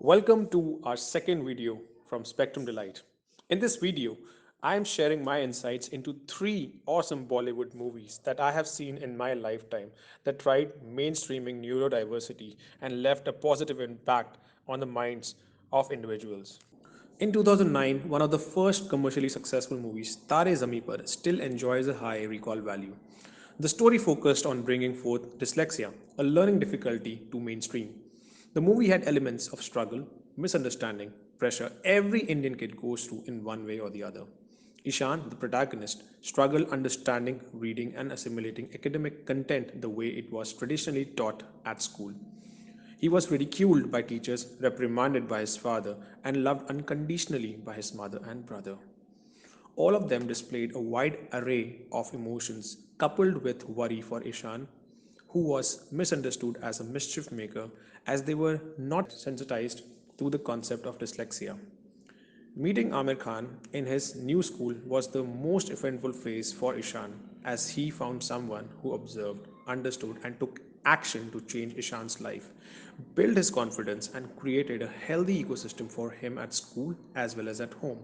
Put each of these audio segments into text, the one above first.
Welcome to our second video from Spectrum Delight. In this video, I am sharing my insights into three awesome Bollywood movies that I have seen in my lifetime that tried mainstreaming neurodiversity and left a positive impact on the minds of individuals. In 2009, one of the first commercially successful movies, Tare Zameen Par, still enjoys a high recall value. The story focused on bringing forth dyslexia, a learning difficulty, to mainstream. The movie had elements of struggle, misunderstanding, pressure every Indian kid goes through in one way or the other. Ishan, the protagonist, struggled understanding, reading, and assimilating academic content the way it was traditionally taught at school. He was ridiculed by teachers, reprimanded by his father, and loved unconditionally by his mother and brother. All of them displayed a wide array of emotions, coupled with worry for Ishan, who was misunderstood as a mischief maker as they were not sensitized to the concept of dyslexia. Meeting Amir Khan in his new school was the most eventful phase for Ishan as he found someone who observed, understood, and took action to change Ishan's life, build his confidence, and created a healthy ecosystem for him at school as well as at home.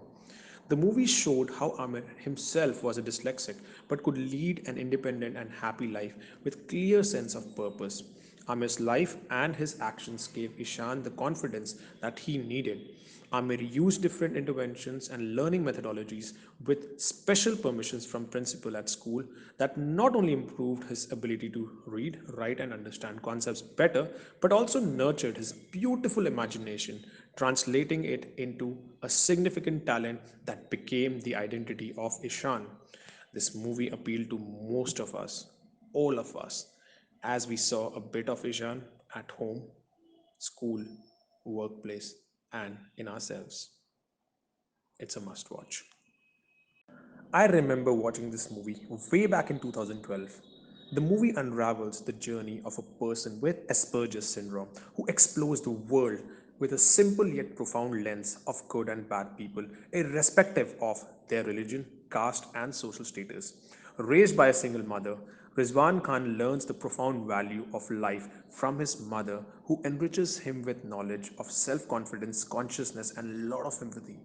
The movie showed how Amir himself was a dyslexic but could lead an independent and happy life with clear sense of purpose. Amir's life and his actions gave Ishan the confidence that he needed. Amir used different interventions and learning methodologies with special permissions from principal at school that not only improved his ability to read, write and understand concepts better but also nurtured his beautiful imagination, translating it into a significant talent that became the identity of Ishan. This movie appealed to most of us, all of us, as we saw a bit of Ishan at home, school, workplace, and in ourselves. It's a must watch. I remember watching this movie way back in 2012. The movie unravels the journey of a person with Asperger's syndrome who explores the world with a simple yet profound lens of good and bad people, irrespective of their religion, caste, and social status. Raised by a single mother, Rizwan Khan learns the profound value of life from his mother, who enriches him with knowledge of self confidence, consciousness, and a lot of empathy.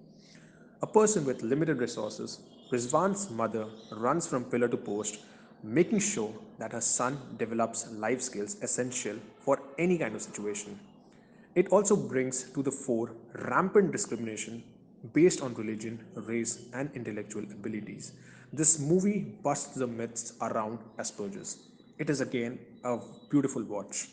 A person with limited resources, Rizwan's mother runs from pillar to post, making sure that her son develops life skills essential for any kind of situation. It also brings to the fore rampant discrimination based on religion, race, and intellectual abilities. This movie busts the myths around Asperger's. It is again a beautiful watch.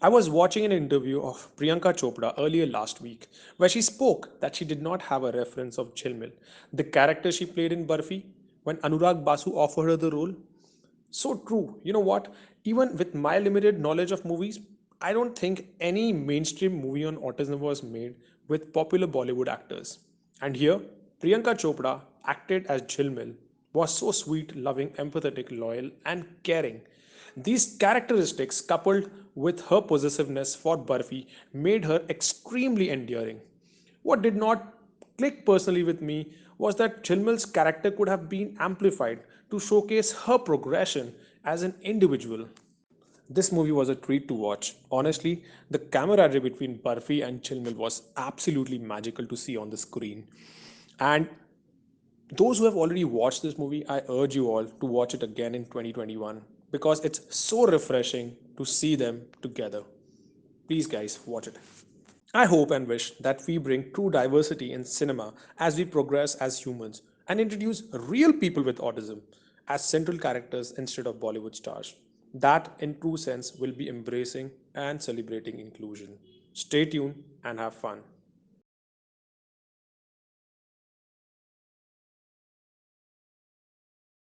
I was watching an interview of Priyanka Chopra earlier last week where she spoke that she did not have a reference of Jhilmil, the character she played in Barfi, when Anurag Basu offered her the role. So true. You know what? Even with my limited knowledge of movies, I don't think any mainstream movie on autism was made with popular Bollywood actors. And here, Priyanka Chopra acted as Jhilmil, was so sweet, loving, empathetic, loyal, and caring. These characteristics, coupled with her possessiveness for Barfi, made her extremely endearing. What did not click personally with me was that Chilmil's character could have been amplified to showcase her progression as an individual. This movie was a treat to watch. Honestly, the camaraderie between Barfi and Chilmil was absolutely magical to see on the screen. And those who have already watched this movie, I urge you all to watch it again in 2021 because it's so refreshing to see them together. Please, guys, watch it. I hope and wish that we bring true diversity in cinema as we progress as humans and introduce real people with autism as central characters instead of Bollywood stars. That, in true sense, will be embracing and celebrating inclusion. Stay tuned and have fun.